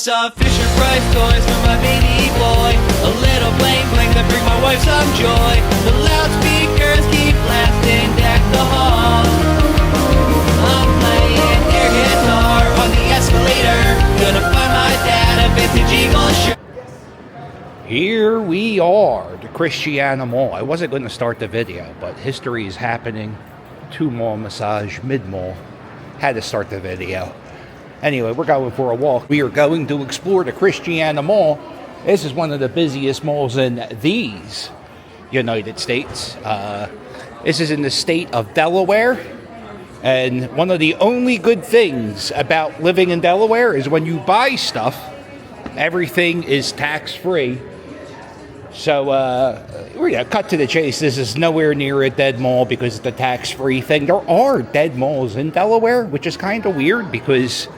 some Fisher-Price toys for my baby boy. A little bling bling to bring my wife some joy. The loudspeakers keep blasting deck the hall. I'm playing air guitar on the escalator. Gonna find my dad a vintage Eagle shirt. Here we are, the Christiana Mall. I wasn't going to start the video, but history is happening. 2-mall massage, mid-mall. Had to start the video. Anyway, we're going for a walk. We are going to explore the Christiana Mall. This is one of the busiest malls in these United States. This is in the state of Delaware. And one of the only good things about living in Delaware is when you buy stuff, everything is tax-free. So, we're going to cut to the chase. This is nowhere near a dead mall because it's the tax-free thing. There are dead malls in Delaware, which is kind of weird because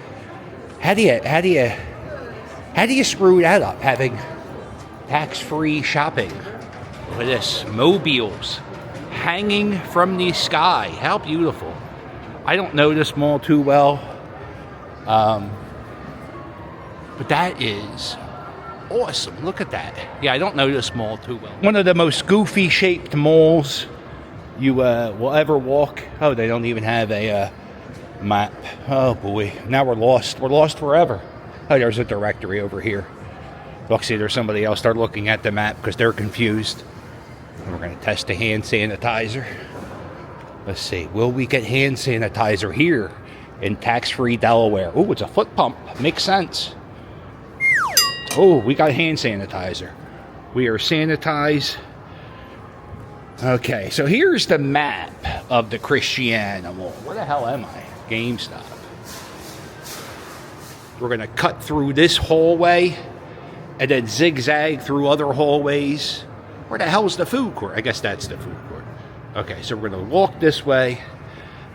how do you screw that up, having tax-free shopping? Look at this, mobiles hanging from the sky. How beautiful. I don't know this mall too well, but that is awesome. Look at that. Yeah, I don't know this mall too well. One of the most goofy shaped malls you will ever walk. Oh, they don't even have a map. Oh boy, now we're lost. We're lost forever. Oh, there's a directory over here. Look, see, there's somebody else. Start looking at the map because they're confused. And we're going to test the hand sanitizer. Let's see. Will we get hand sanitizer here in tax-free Delaware? Oh, it's a foot pump. Makes sense. Oh, we got hand sanitizer. We are sanitized. Okay, so here's the map of the Christiana Mall. Where the hell am I? GameStop. We're going to cut through this hallway and then zigzag through other hallways. Where the hell's the food court? I guess that's the food court. Okay, so we're going to walk this way.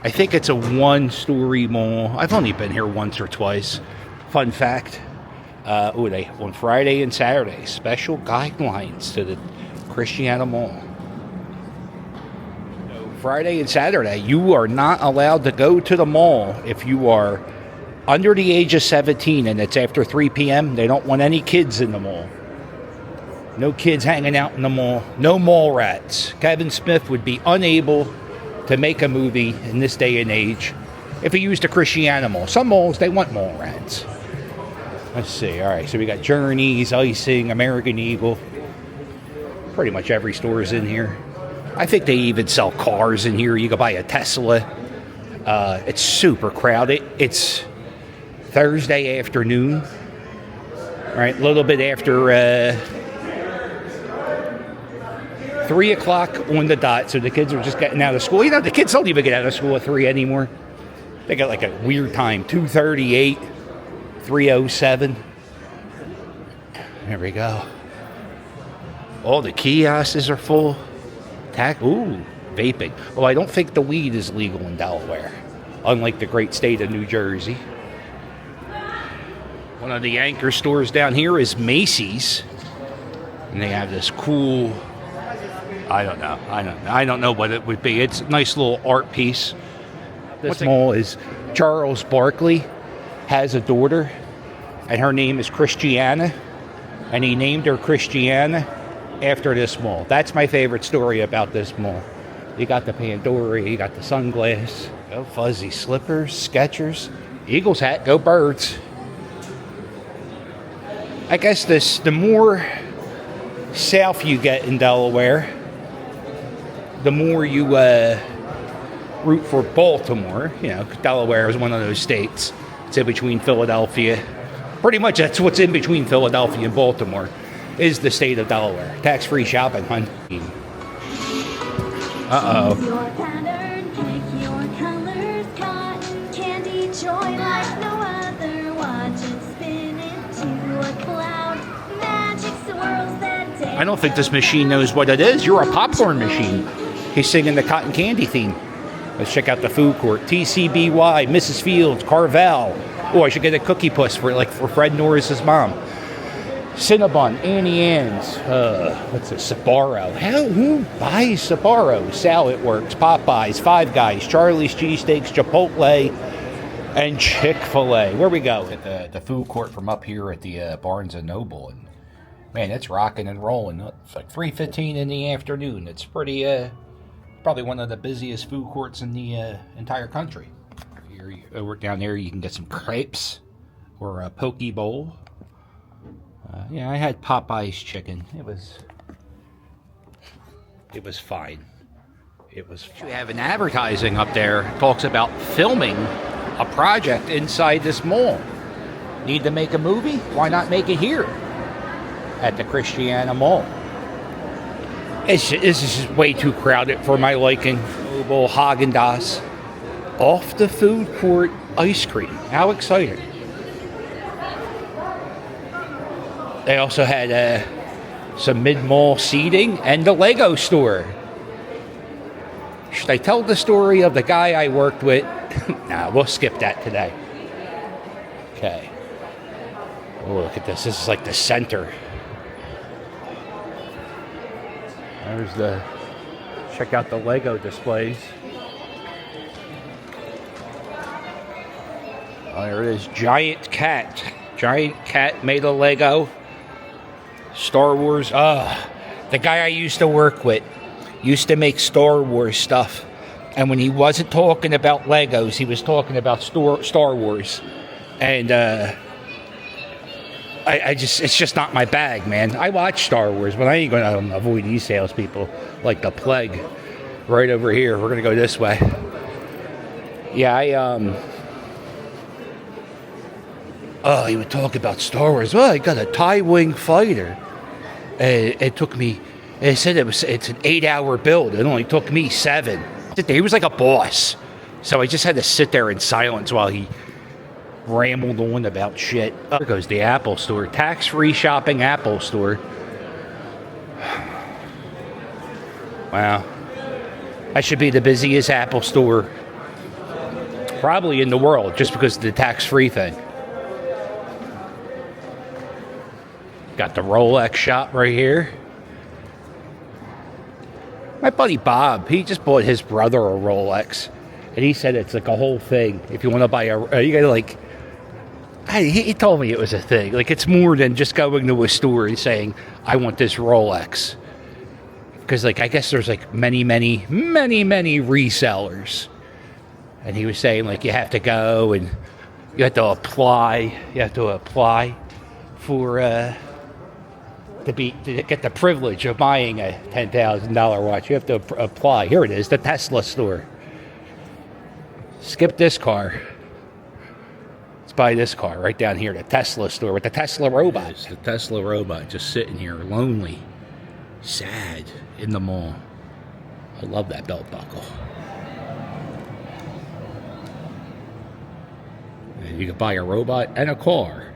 I think it's a 1-story mall. I've only been here once or twice. Fun fact. They on Friday and Saturday, special guidelines to the Christiana Mall. So Friday and Saturday, you are not allowed to go to the mall if you are under the age of 17 and it's after 3 p.m. They don't want any kids in the mall. No kids hanging out in the mall. No mall rats. Kevin Smith would be unable to make a movie in this day and age if he used a Christiana Mall. Some malls, they want mall rats. Let's see. All right, so we got Journeys, Icing, American Eagle. Pretty much every store is in here. I think they even sell cars in here. You can buy a Tesla. It's super crowded. It's Thursday afternoon. All right, a little bit after 3 o'clock on the dot. So the kids are just getting out of school. You know, the kids don't even get out of school at 3 anymore. They got like a weird time, 2:38. 3:07. There we go. All the kiosks are full. Ooh, vaping. Well, I don't think the weed is legal in Delaware, unlike the great state of New Jersey. One of the anchor stores down here is Macy's, and they have this cool. I don't know what it would be. It's a nice little art piece. This mall is Charles Barkley. Has a daughter, and her name is Christiana, and he named her Christiana after this mall. That's my favorite story about this mall. You got the Pandora, you got the sunglass, go fuzzy slippers, Skechers, Eagles hat, go Birds. I guess the more south you get in Delaware, the more you root for Baltimore. You know, Delaware is one of those states. It's in between Philadelphia. Pretty much that's what's in between Philadelphia and Baltimore is the state of Delaware. Tax-free shopping, hun. Uh-oh. Your pattern, pick your colors, cotton candy, joy like no other. Watch it spin into a cloud. Magic swirls that day. I don't think this machine knows what it is. You're a popcorn machine. He's singing the cotton candy theme. Let's check out the food court. TCBY, Mrs. Fields, Carvel. Oh, I should get a cookie puss for Fred Norris's mom. Cinnabon, Annie Ann's. What's this? Sbarro. Who buys Sbarro? Salad Works, Popeyes, Five Guys, Charlie's Cheesesteaks, Chipotle, and Chick-fil-A. Where we go? At the food court from up here at the Barnes & Noble. And man, it's rocking and rolling. It's like 3:15 in the afternoon. It's pretty, probably one of the busiest food courts in the entire country. Over down there, you can get some crepes or a poke bowl. Yeah, I had Popeye's chicken. It was fine. It was fine. We have an advertising up there. It talks about filming a project inside this mall. Need to make a movie? Why not make it here at the Christiana Mall? This is just way too crowded for my liking. Global Haagen-Dazs. Off the food court ice cream. How exciting. They also had some mid-mall seating and the Lego store. Should I tell the story of the guy I worked with? Nah, we'll skip that today. Okay. Oh, look at this. This is like the center. There's the... Check out the Lego displays. Oh, there it is. Giant cat. Giant cat made of Lego. Star Wars. The guy I used to work with used to make Star Wars stuff. And when he wasn't talking about Legos, he was talking about Star Wars. And it's just not my bag, man. I watch Star Wars, but I ain't going to avoid these salespeople like the plague. Right over here. We're going to go this way. Yeah, Oh, he would talk about Star Wars. Well, I got a TIE wing fighter. It took me... They said it's an 8-hour build. It only took me 7. He was like a boss. So I just had to sit there in silence while he rambled on about shit. There goes the Apple Store. Tax-free shopping Apple Store. Wow. That should be the busiest Apple Store probably in the world, just because of the tax-free thing. Got the Rolex shop right here. My buddy Bob, he just bought his brother a Rolex. And he said it's like a whole thing. If you want to buy you gotta like... He told me it was a thing. Like, it's more than just going to a store and saying, I want this Rolex. Because, like, I guess there's, like, many resellers. And he was saying, like, you have to go and you have to apply. You have to apply for... To get the privilege of buying a $10,000 watch, you have to apply. Here it is, the Tesla store. Skip this car. Let's buy this car right down here, the Tesla store with the Tesla robot. It's the Tesla robot just sitting here, lonely, sad in the mall. I love that belt buckle. And you can buy a robot and a car,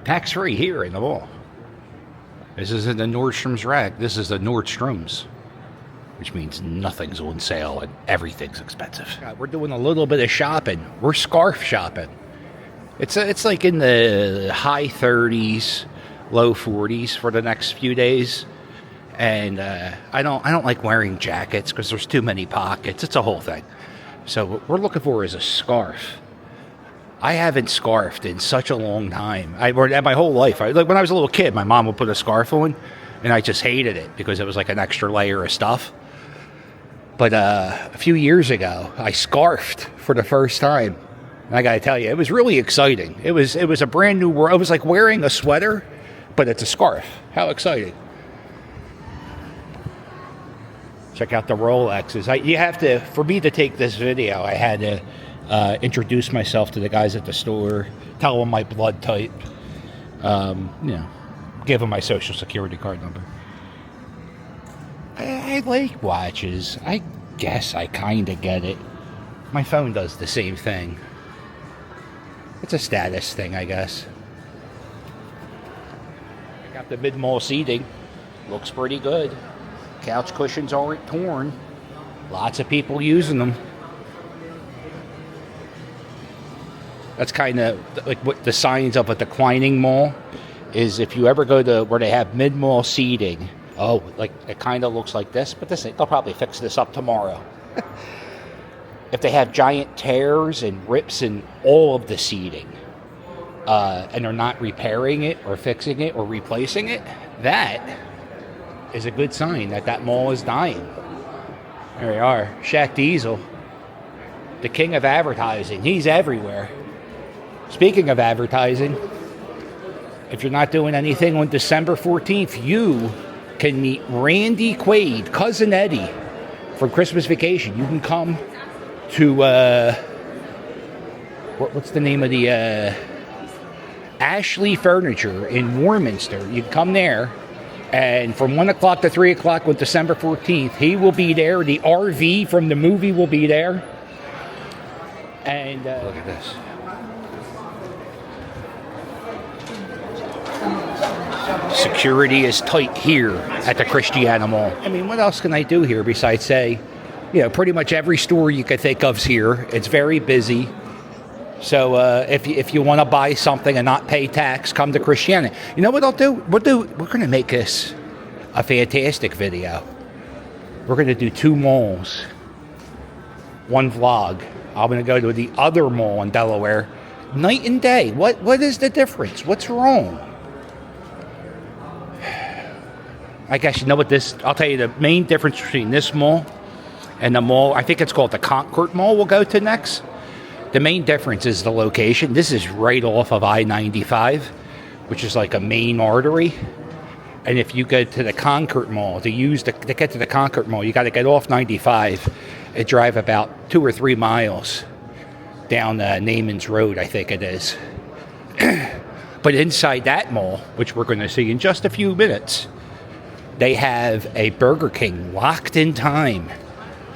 tax-free here in the mall. This isn't the Nordstrom's rack. This is the Nordstrom's, which means nothing's on sale and everything's expensive. God, we're doing a little bit of shopping. We're scarf shopping. It's like in the high 30s, low 40s for the next few days. And I don't like wearing jackets because there's too many pockets. It's a whole thing. So what we're looking for is a scarf. I haven't scarfed in such a long time. My whole life. Like when I was a little kid, my mom would put a scarf on, and I just hated it because it was like an extra layer of stuff. But a few years ago, I scarfed for the first time. And I got to tell you, it was really exciting. It was a brand new world. It was like wearing a sweater, but it's a scarf. How exciting. Check out the Rolexes. You have to, for me to take this video, I had to introduce myself to the guys at the store, tell them my blood type, give them my social security card number. I like watches. I guess I kind of get it. My phone does the same thing. It's a status thing, I guess. I got the mid-mall seating. Looks pretty good. Couch cushions aren't torn. Lots of people using them. That's kind of like what the signs of a declining mall is. If you ever go to where they have mid-mall seating, like it kind of looks like this, but they'll probably fix this up tomorrow. if they have giant tears and rips in all of the seating, and they're not repairing it or fixing it or replacing it, that is a good sign that that mall is dying. There we are, Shaq Diesel, the king of advertising. He's everywhere. Speaking of advertising, if you're not doing anything on December 14th, you can meet Randy Quaid, Cousin Eddie, from Christmas Vacation. You can come to, what's the name of the, Ashley Furniture in Warminster. You can come there, and from 1 o'clock to 3 o'clock on December 14th, he will be there. The RV from the movie will be there. And look at this. Security is tight here at the Christiana Mall. I mean, what else can I do here besides say, you know, pretty much every store you could think of's here. It's very busy. So if you want to buy something and not pay tax, come to Christiana. You know what I'll do? We're going to make this a fantastic video. We're going to do 2 malls, 1 vlog. I'm going to go to the other mall in Delaware, night and day. What is the difference? What's wrong? I guess you know what this... I'll tell you the main difference between this mall and the mall, I think it's called the Concord Mall, we'll go to next. The main difference is the location. This is right off of I-95, which is like a main artery. And if you go to the Concord Mall, to get to the Concord Mall, you got to get off 95 and drive about 2 or 3 miles down Naaman's Road, I think it is. But inside that mall, which we're going to see in just a few minutes, they have a Burger King locked in time.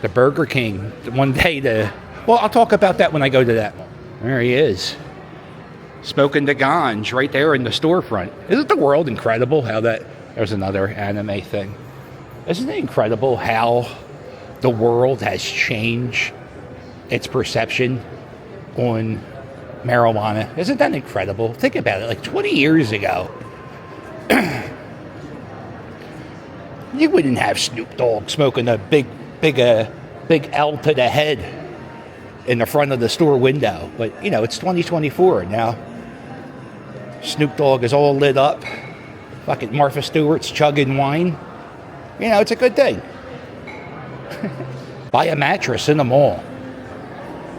The Burger King, one day well, I'll talk about that when I go to that mall. There he is. Smoking the ganj right there in the storefront. Isn't the world incredible how that... There's another anime thing. Isn't it incredible how the world has changed its perception on marijuana? Isn't that incredible? Think about it. Like 20 years ago, you wouldn't have Snoop Dogg smoking a big L to the head in the front of the store window. But, you know, it's 2024 now. Snoop Dogg is all lit up. Fucking Martha Stewart's chugging wine. You know, it's a good thing. Buy a mattress in the mall.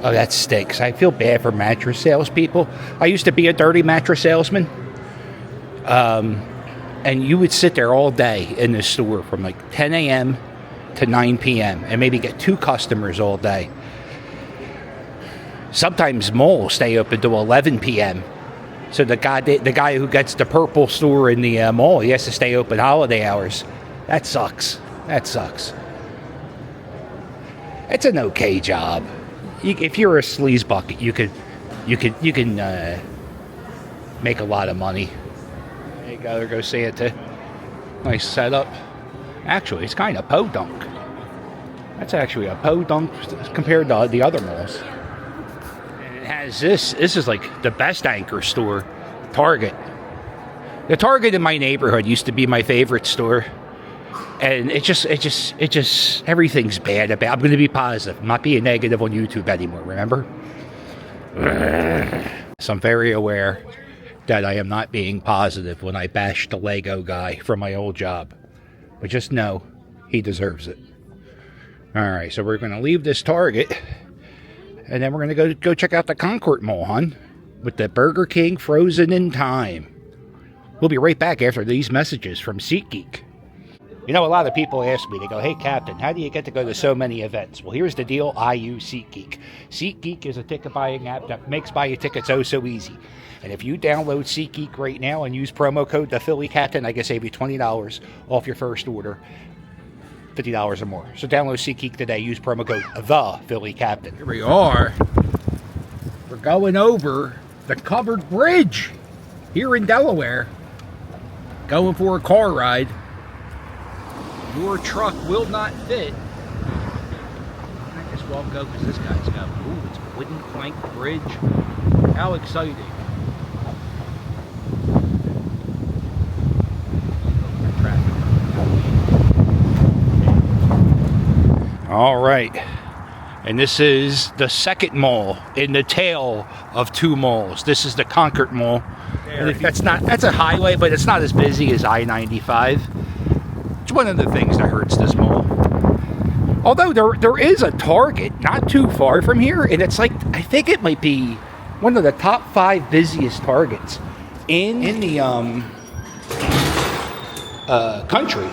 Oh, that stinks. I feel bad for mattress salespeople. I used to be a dirty mattress salesman. And you would sit there all day in this store from like 10 a.m. to 9 p.m. and maybe get 2 customers all day. Sometimes malls stay open to 11 p.m. So the guy who gets the purple store in the mall, he has to stay open holiday hours. That sucks. That sucks. It's an okay job. If you're a sleaze bucket, you can make a lot of money. There you go. There goes Santa. Nice setup. Actually, it's kind of podunk. That's actually a podunk compared to the other malls. And it has this. This is like the best anchor store, Target. The Target in my neighborhood used to be my favorite store. And it just, everything's bad about it. I'm going to be positive. I'm not being negative on YouTube anymore, remember? So I'm very aware that I am not being positive when I bash the Lego guy from my old job. But just know, he deserves it. Alright, so we're going to leave this Target. And then we're going to go check out the Concord Mall, hon. With the Burger King frozen in time. We'll be right back after these messages from SeatGeek. You know, a lot of people ask me, they go, hey, Captain, how do you get to go to so many events? Well, here's the deal. I use SeatGeek. SeatGeek is a ticket buying app that makes buying tickets so easy. And if you download SeatGeek right now and use promo code the Philly Captain, I can save you $20 off your first order, $50 or more. So download SeatGeek today. Use promo code the Philly Captain. Here we are. We're going over the covered bridge here in Delaware. Going for a car ride. Your truck will not fit. I guess we'll go because this guy's got, ooh, it's a wooden plank bridge. How exciting. All right. And this is the second mall in the tail of two malls. This is the Concord Mall. And that's a highway, but it's not as busy as I-95. It's one of the things that hurts this mall. Although there is a Target not too far from here, and it's like, I think it might be one of the top 5 busiest Targets in the country.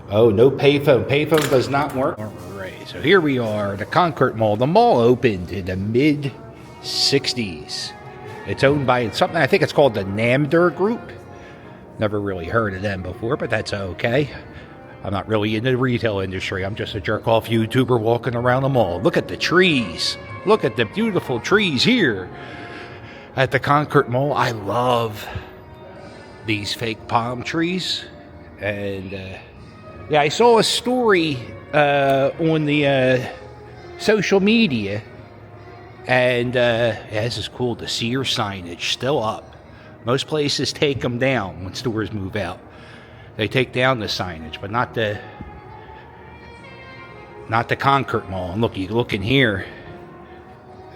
Oh, no payphone. Payphone does not work. All right, so here we are, the Concord Mall. The mall opened in the mid-60s. It's owned by something, I think it's called the Namder Group. Never really heard of them before, but that's okay. I'm not really in the retail industry. I'm just a jerk-off YouTuber walking around the mall. Look at the trees. Look at the beautiful trees here at the Concord Mall. I love these fake palm trees. And yeah, I saw a story on the social media. And yeah, this is cool. The Sears signage still up. Most places take them down when stores move out. They take down the signage, but not the Concord Mall. And look, you look in here,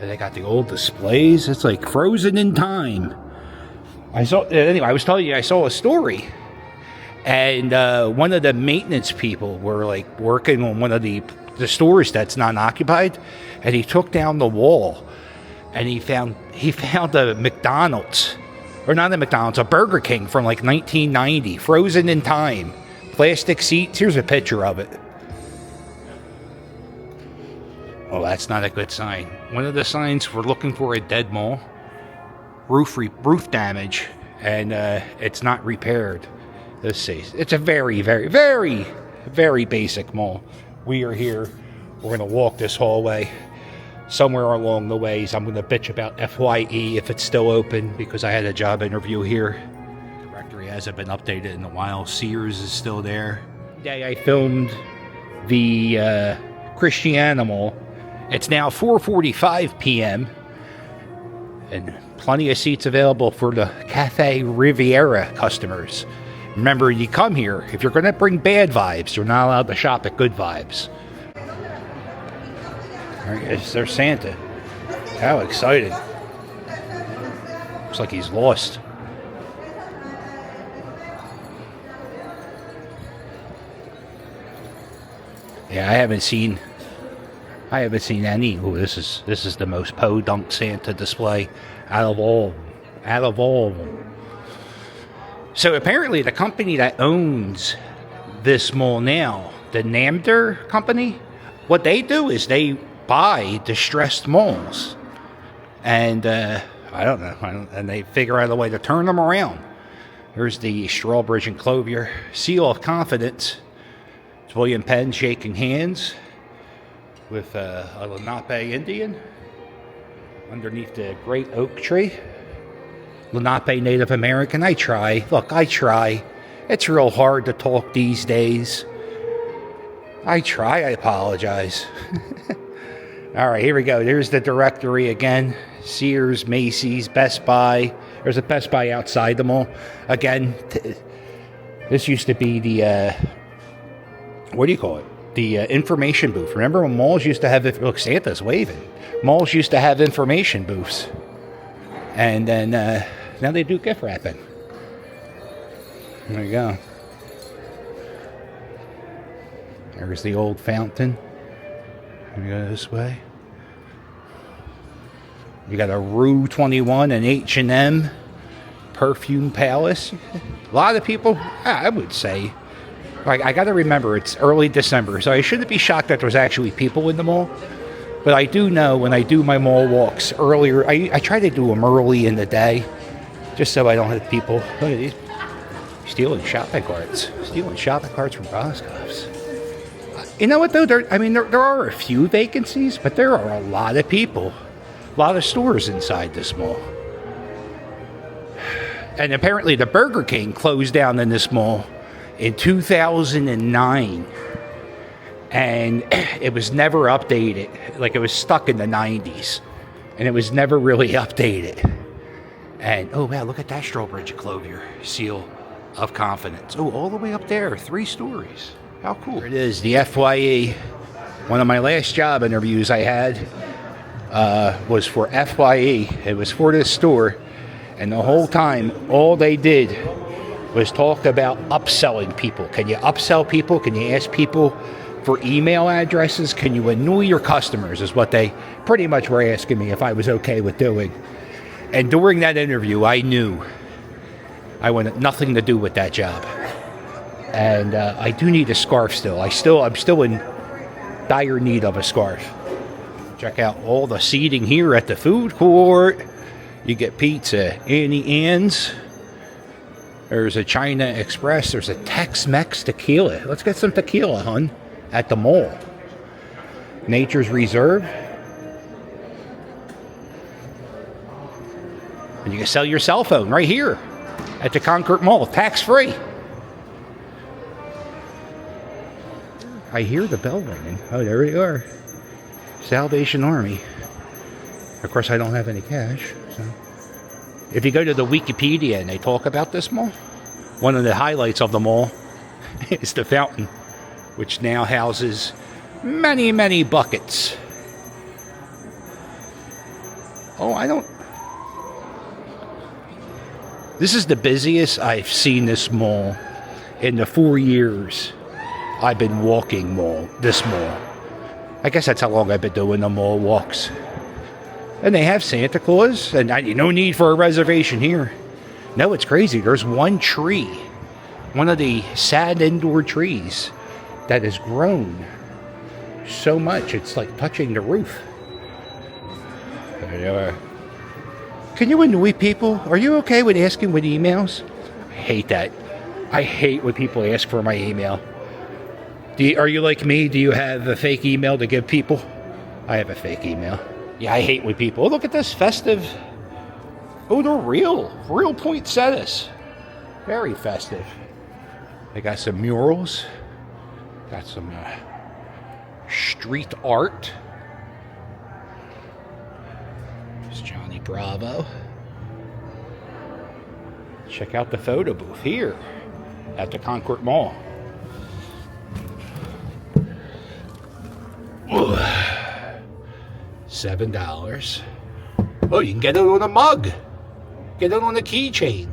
they got the old displays. It's like frozen in time. Anyway, I was telling you, I saw a story, and one of the maintenance people were like working on one of the stores that's not occupied, and he took down the wall, and he found a McDonald's. Or not a McDonald's, a Burger King from like 1990, frozen in time. Plastic seats. Here's a picture of it. Oh, that's not a good sign. One of the signs, we're looking for a dead mall. Roof damage, and it's not repaired. Let's see. It's a very, very, very, very basic mall. We are here. We're going to walk this hallway. Somewhere along the ways, I'm going to bitch about FYE if it's still open, because I had a job interview here. The directory hasn't been updated in a while. Sears is still there. Today I filmed the Christiana Mall. It's now 4:45 p.m. and plenty of seats available for the Cafe Riviera customers. Remember, you come here, if you're going to bring bad vibes, you're not allowed to shop at good vibes. There's Santa. How excited. Looks like he's lost. Yeah, I haven't seen any. Oh, this is the most podunk Santa display out of all of them. So apparently the company that owns this mall now, the Namder company, what they do is they buy distressed malls, and I don't know, and they figure out a way to turn them around. There's the Strawbridge and Clothier seal of confidence. It's William Penn shaking hands with a Lenape Indian underneath the great oak tree. Lenape Native American. I try. It's real hard to talk these days. I apologize. All right, here we go. There's the directory again. Sears, Macy's, Best Buy. There's a Best Buy outside the mall. Again, this used to be the, what do you call it? The information booth. Remember when malls used to have, look, Santa's waving. Malls used to have information booths. And then now they do gift wrapping. There you go. There's the old fountain. We go this way. You got a Rue 21 and H&M Perfume Palace. A lot of people, I would say. I got to remember, it's early December, so I shouldn't be shocked that there's actually people in the mall. But I do know when I do my mall walks earlier, I try to do them early in the day, just so I don't have people. Look at these. Stealing shopping carts from Boscov's. You know what, though? There are a few vacancies, but there are a lot of people. A lot of stores inside this mall. And apparently the Burger King closed down in this mall in 2009. And it was never updated. Like, it was stuck in the 90s. And it was never really updated. And, oh, wow, look at that Strawbridge and Clothier seal of confidence. Oh, all the way up there, 3 stories. How cool. There it is, the FYE One of my last job interviews I had was for FYE. It was for this store. And the whole time, all they did was talk about upselling people. Can you upsell people? Can you ask people for email addresses? Can you annoy your customers is what they pretty much were asking me if I was okay with doing. And during that interview, I knew I wanted nothing to do with that job. And I do need a scarf still. I'm still in dire need of a scarf. Check out all the seating here at the food court. You get pizza, Annie Ann's. There's a China Express. There's a Tex-Mex tequila. Let's get some tequila, hun, at the mall. Nature's Reserve. And you can sell your cell phone right here at the Concord Mall, tax-free. I hear the bell ringing. Oh, there we are. Salvation Army. Of course, I don't have any cash. So, if you go to the Wikipedia and they talk about this mall, one of the highlights of the mall is the fountain, which now houses many, many buckets. This is the busiest I've seen this mall in the 4 years I've been walking this mall. I guess that's how long I've been doing the mall walks. And they have Santa Claus, and no need for a reservation here. No, it's crazy. There's one tree, one of the sad indoor trees, that has grown so much it's like touching the roof. Can you annoy people? Are you okay with asking with emails? I hate that. I hate when people ask for my email. Are you like me? Do you have a fake email to give people? I have a fake email. Yeah, I hate when people, look at this festive. Oh, they're real poinsettias. Very festive. They got some murals. Got some street art. There's Johnny Bravo. Check out the photo booth here at the Concord Mall. Ooh. $7. Oh, you can get it on a mug. Get it on a keychain.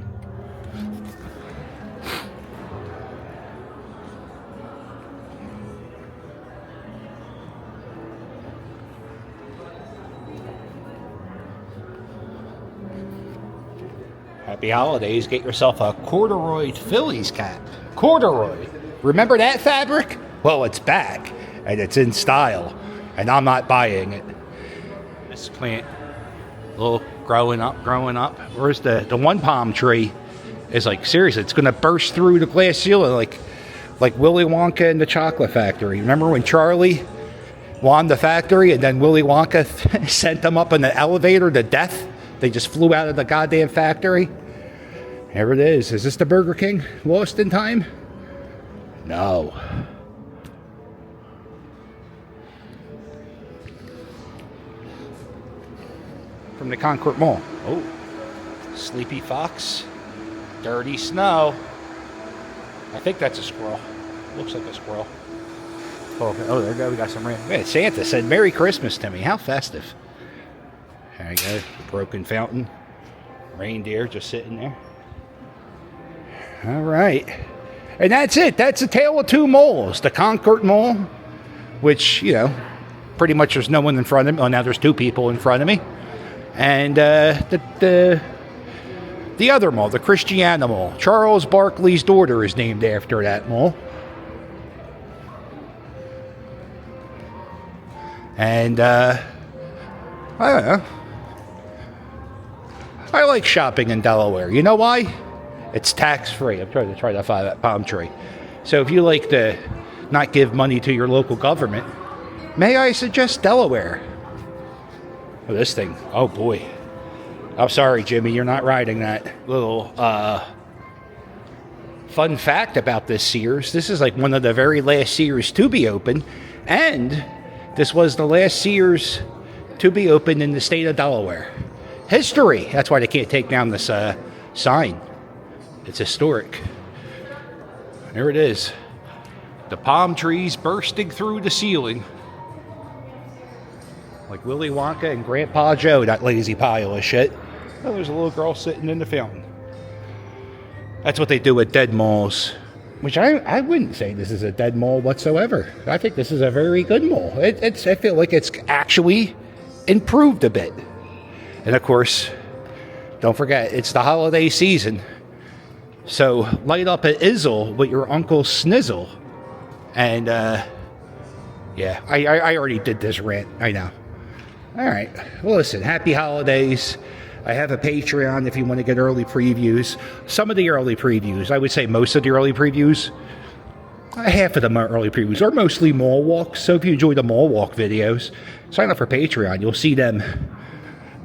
Happy holidays. Get yourself a corduroy Phillies cap. Corduroy. Remember that fabric? Well, it's back, and it's in style, and I'm not buying it. This plant, little growing up. Where's the one palm tree is like, seriously, it's going to burst through the glass ceiling like Willy Wonka and the Chocolate Factory. Remember when Charlie won the factory and then Willy Wonka sent them up in the elevator to death? They just flew out of the goddamn factory. There it is. Is this the Burger King? Lost in time? No. From the Concord Mall. Oh, Sleepy Fox, Dirty Snow. I think that's a squirrel. Looks like a squirrel. Oh, there we go. We got some rain. Man, Santa said Merry Christmas to me. How festive. There you go. Broken fountain. Reindeer just sitting there. All right. And that's it. That's a tale of two malls. The Concord Mall, which, pretty much there's no one in front of me. Oh, now there's two people in front of me. And the other mall, the Christiana Mall. Charles Barkley's daughter is named after that mall. And I don't know. I like shopping in Delaware. You know why? It's tax-free. I'm trying to find that palm tree. So if you like to not give money to your local government, may I suggest Delaware? Oh, this thing. Oh, boy. I'm sorry, Jimmy. You're not riding that. Little fun fact about this Sears. This is like one of the very last Sears to be open. And this was the last Sears to be opened in the state of Delaware. History. That's why they can't take down this sign. It's historic. There it is. The palm trees bursting through the ceiling. Like Willy Wonka and Grandpa Joe, that lazy pile of shit. Oh, there's a little girl sitting in the fountain. That's what they do at dead malls. Which I wouldn't say this is a dead mall whatsoever. I think this is a very good mall. I feel like it's actually improved a bit. And of course, don't forget, it's the holiday season. So light up an Izzle with your Uncle Snizzle. And yeah, I already did this rant. I know. All right. Well, listen, happy holidays. I have a Patreon if you want to get early previews. Some of the early previews, I would say most of the early previews, half of them are early previews, are mostly mall walks. So if you enjoy the mall walk videos, sign up for Patreon. You'll see them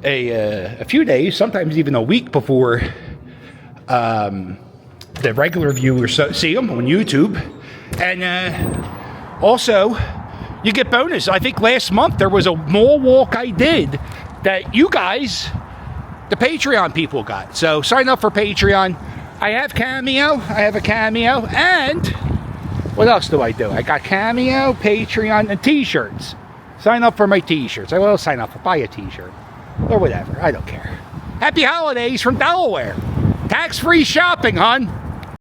a few days, sometimes even a week before the regular viewers see them on YouTube. And also, you get bonus. I think last month there was a mall walk I did that you guys, the Patreon people, got. So sign up for Patreon. I have Cameo. I have a Cameo. And what else do? I got Cameo, Patreon, and T-shirts. Sign up for my T-shirts. I will sign up for buy a T-shirt. Or whatever. I don't care. Happy holidays from Delaware. Tax-free shopping, hon.